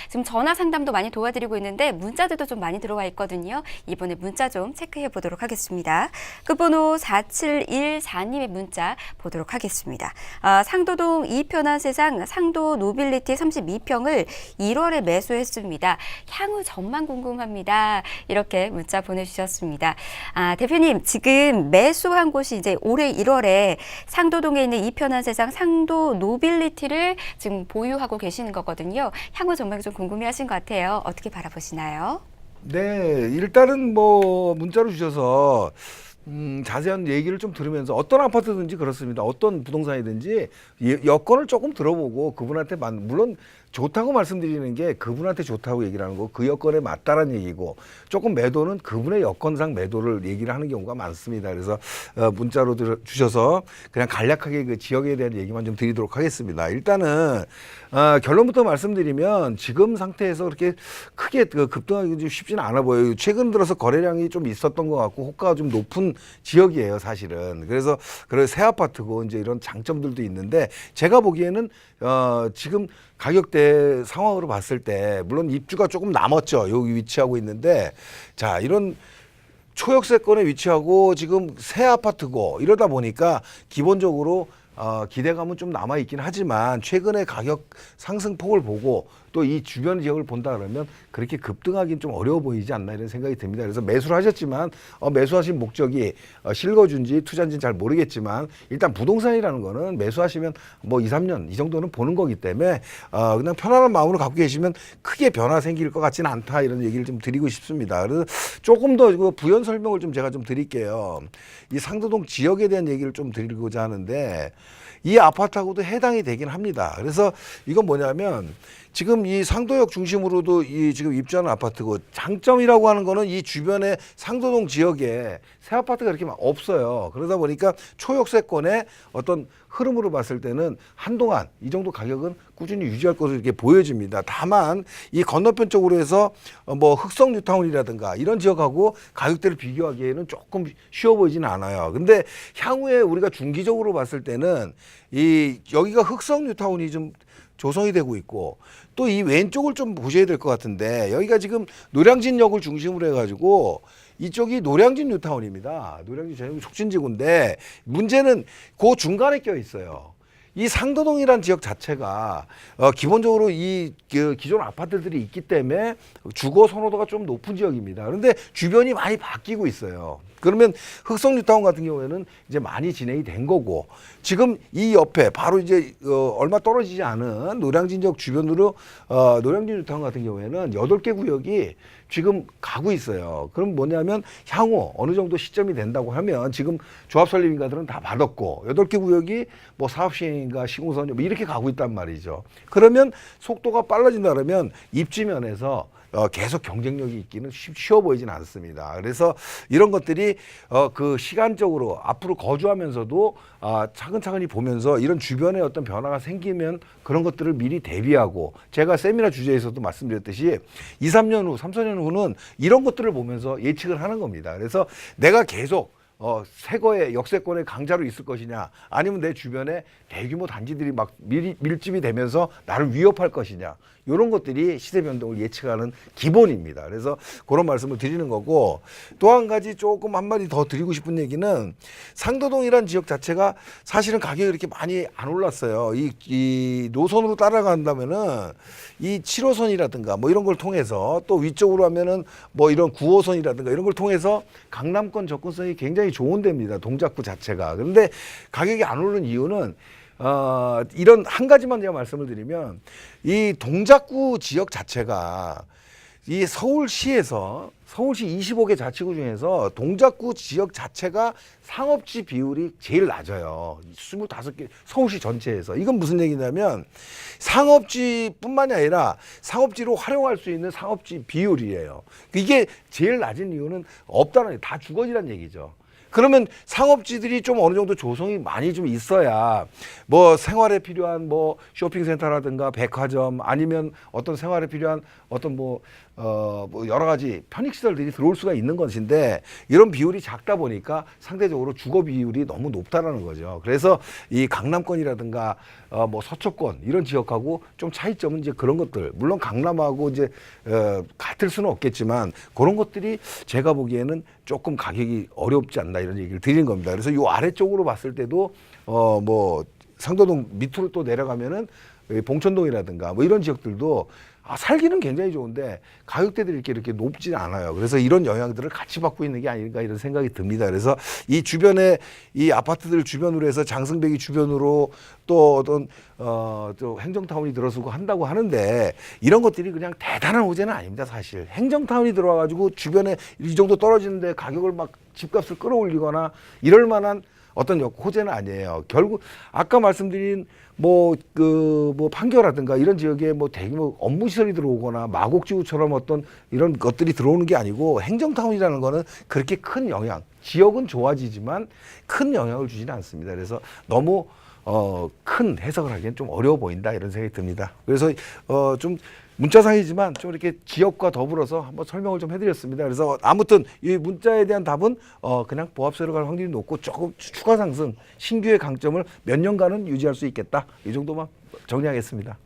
지금 전화 상담도 많이 도와드리고 있는데 문자들도 좀 많이 들어와 있거든요. 이번에 문자 좀 체크해 보도록 하겠습니다. 끝번호 4714님의 문자 보도록 하겠습니다. 상도동 이편한 세상 상도 노빌리티 32평을 1월에 매수했습니다. 향후 전망 궁금합니다. 이렇게 문자 보내주셨습니다. 대표님, 지금 매수한 곳이 이제 올해 1월에 상도동에 있는 이편한 세상 상도 노빌리티를 지금 보유하고 계시는 거거든요. 향후 전망이 좀 궁금해하신 것 같아요. 어떻게 바라보시나요? 네, 일단은 뭐 문자로 주셔서 자세한 얘기를 좀 들으면서 어떤 아파트든지 그렇습니다. 어떤 부동산이든지 여건을 조금 들어보고 그분한테 물론 좋다고 말씀드리는 게 그분한테 좋다고 얘기를 하는 거고 그 여건에 맞다라는 얘기고 조금 매도는 그분의 여건상 매도를 얘기를 하는 경우가 많습니다. 그래서 문자로 주셔서 그냥 간략하게 그 지역에 대한 얘기만 좀 드리도록 하겠습니다. 일단은 결론부터 말씀드리면 지금 상태에서 그렇게 크게 급등하기 좀 쉽지는 않아 보여요. 최근 들어서 거래량이 좀 있었던 것 같고 호가가 좀 높은 지역이에요, 사실은. 그래서 새 아파트고 이제 이런 장점들도 있는데 제가 보기에는 지금 가격대 상황으로 봤을 때 물론 입주가 조금 남았죠. 여기 위치하고 있는데 자, 이런 초역세권에 위치하고 지금 새 아파트고 이러다 보니까 기본적으로 기대감은 좀 남아있긴 하지만 최근의 가격 상승폭을 보고 또 이 주변 지역을 본다 그러면 그렇게 급등하기는 좀 어려워 보이지 않나 이런 생각이 듭니다. 그래서 매수를 하셨지만 매수하신 목적이 실거주인지 투자인지는 잘 모르겠지만 일단 부동산이라는 거는 매수하시면 뭐 2, 3년 이 정도는 보는 거기 때문에 그냥 편안한 마음으로 갖고 계시면 크게 변화 생길 것 같지는 않다 이런 얘기를 좀 드리고 싶습니다. 그래서 조금 더 부연 설명을 좀 제가 좀 드릴게요. 이 상도동 지역에 대한 얘기를 좀 드리고자 하는데 이 아파트하고도 해당이 되긴 합니다. 그래서 이건 뭐냐면 지금 이 상도역 중심으로도 이 지금 입주하는 아파트고 장점이라고 하는 거는 이 주변에 상도동 지역에 새 아파트가 그렇게 막 없어요. 그러다 보니까 초역세권의 어떤 흐름으로 봤을 때는 한동안 이 정도 가격은 꾸준히 유지할 것으로 이렇게 보여집니다. 다만 이 건너편 쪽으로 해서 뭐 흑성 뉴타운이라든가 이런 지역하고 가격대를 비교하기에는 조금 쉬워 보이지는 않아요. 근데 향후에 우리가 중기적으로 봤을 때는 이 여기가 흑성 뉴타운이 좀 조성이 되고 있고 또 이 왼쪽을 좀 보셔야 될 것 같은데 여기가 지금 노량진역을 중심으로 해가지고 이쪽이 노량진 뉴타운입니다. 노량진 전용 촉진지구인데 문제는 그 중간에 껴 있어요. 이 상도동이란 지역 자체가 기본적으로 이 기존 아파트들이 있기 때문에 주거 선호도가 좀 높은 지역입니다. 그런데 주변이 많이 바뀌고 있어요. 그러면 흑성 뉴타운 같은 경우에는 이제 많이 진행이 된 거고 지금 이 옆에 바로 이제 얼마 떨어지지 않은 노량진역 주변으로 노량진 뉴타운 같은 경우에는 8개 구역이 지금 가고 있어요. 그럼 뭐냐면 향후 어느 정도 시점이 된다고 하면 지금 조합 설립인가들은 다 받았고 8개 구역이 뭐 사업 시행인가 시공선이 뭐 이렇게 가고 있단 말이죠. 그러면 속도가 빨라진다 그러면 입지면에서 계속 경쟁력이 있기는 쉬워 보이진 않습니다. 그래서 이런 것들이 그 시간적으로 앞으로 거주하면서도 차근차근히 보면서 이런 주변에 어떤 변화가 생기면 그런 것들을 미리 대비하고 제가 세미나 주제에서도 말씀드렸듯이 2, 3년 후, 3, 4년 후는 이런 것들을 보면서 예측을 하는 겁니다. 그래서 내가 계속 새거의 역세권의 강자로 있을 것이냐 아니면 내 주변에 대규모 단지들이 막 밀집이 되면서 나를 위협할 것이냐 이런 것들이 시세 변동을 예측하는 기본입니다. 그래서 그런 말씀을 드리는 거고 또 한 가지 조금 한마디 더 드리고 싶은 얘기는 상도동이란 지역 자체가 사실은 가격이 이렇게 많이 안 올랐어요. 이 노선으로 따라간다면은 이 7호선이라든가 뭐 이런 걸 통해서 또 위쪽으로 하면은 뭐 이런 9호선이라든가 이런 걸 통해서 강남권 접근성이 굉장히 좋은 데입니다. 동작구 자체가. 그런데 가격이 안 오르는 이유는 이런 한 가지만 제가 말씀을 드리면 이 동작구 지역 자체가 이 서울시에서 서울시 25개 자치구 중에서 동작구 지역 자체가 상업지 비율이 제일 낮아요. 25개 서울시 전체에서. 이건 무슨 얘기냐면 상업지뿐만이 아니라 상업지로 활용할 수 있는 상업지 비율이에요. 이게 제일 낮은 이유는 없다는 다 주거지란 얘기죠. 그러면 상업지들이 좀 어느 정도 조성이 많이 좀 있어야 뭐 생활에 필요한 뭐 쇼핑센터라든가 백화점 아니면 어떤 생활에 필요한 어떤 뭐 여러 가지 편익시설들이 들어올 수가 있는 것인데 이런 비율이 작다 보니까 상대적으로 주거 비율이 너무 높다라는 거죠. 그래서 이 강남권이라든가 뭐 서초권 이런 지역하고 좀 차이점은 이제 그런 것들 물론 강남하고 이제 같을 수는 없겠지만 그런 것들이 제가 보기에는 조금 가격이 어렵지 않나 이런 얘기를 드리는 겁니다. 그래서 요 아래쪽으로 봤을 때도 뭐 상도동 밑으로 또 내려가면은 봉천동이라든가 뭐 이런 지역들도 살기는 굉장히 좋은데 가격대들이 이렇게 높지는 않아요. 그래서 이런 영향들을 같이 받고 있는 게 아닌가 이런 생각이 듭니다. 그래서 이 주변에 이 아파트들 주변으로 해서 장승배기 주변으로 또 어떤 또 행정타운이 들어서고 한다고 하는데 이런 것들이 그냥 대단한 호재는 아닙니다. 사실 행정타운이 들어와가지고 주변에 이 정도 떨어지는데 가격을 막 집값을 끌어올리거나 이럴 만한 어떤 호재는 아니에요. 결국 아까 말씀드린 뭐 판교라든가 이런 지역에 뭐 대규모 업무 시설이 들어오거나 마곡지구처럼 어떤 이런 것들이 들어오는 게 아니고 행정타운이라는 거는 그렇게 큰 영향, 지역은 좋아지지만 큰 영향을 주지는 않습니다. 그래서 너무 큰 해석을 하기엔 좀 어려워 보인다 이런 생각이 듭니다. 그래서 좀 문자상이지만 좀 이렇게 지역과 더불어서 한번 설명을 좀 해드렸습니다. 그래서 아무튼 이 문자에 대한 답은 그냥 보합세로 갈 확률이 높고 조금 추가 상승, 신규의 강점을 몇 년간은 유지할 수 있겠다. 이 정도만 정리하겠습니다.